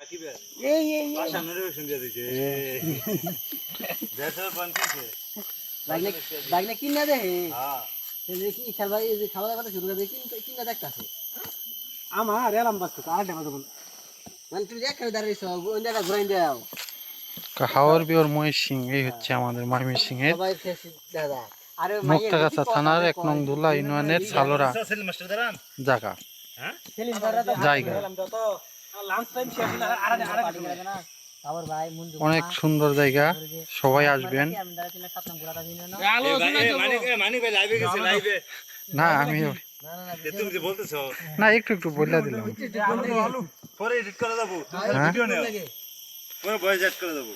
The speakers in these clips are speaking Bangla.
এই এই লাগলে কিনা দে কি খেলবা এই যে খাওয়া দাওয়া শুরু করে কিনা দেখতাছে আমার এলাম বাস আর দেখা যাবে মানে তুই দেখ দাঁড়িয়েছ ওই জায়গা ঘুরাই দাও হাওর বিওর মহিষিং এই হচ্ছে আমাদের ময়মনসিংহ এর সবাই ফেসি দাদা আরে মুক্তাগাছা থানার ১ নং দুলা ইউনিয়নের সালোরা জায়গা জায়গা অনেক সুন্দর জায়গা সবাই আসবেন না আমি না একটু একটু বলে দিলাম পরে এডিট করে দেবো ভিডিও নেও পরে ভয়েস এড করে দেবো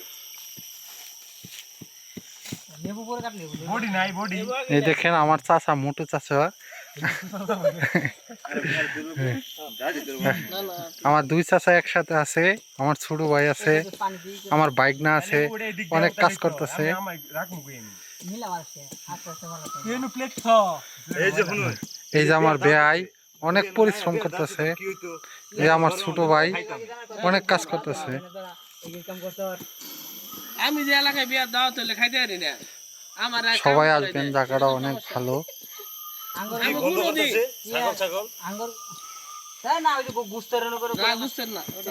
বডি নাই বডি এই দেখেন আমার চাচা মোটু চাচা আমার দুই চাচা একসাথে আছে আমার ছোট ভাই আছে আমার বাইক না আছে অনেক কাজ করতেছে এই যে আমার বেয়াই অনেক পরিশ্রম করতেছে এই আমার ছোট ভাই অনেক কাজ করতেছে আমি যে এলাকায় বিয়ার দাওয়াত হইলে খাইতে পারি না আমার সবাই আসবেন জায়গাটা অনেক ভালো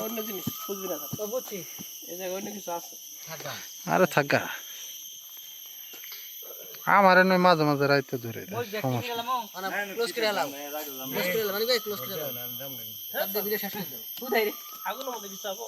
অন্য জিনিস বুঝবি না এই জায়গায় অন্য কিছু আছে আরে থাকা আমার নয় মাঝে মাঝে রাইতে ধরে সমস্যা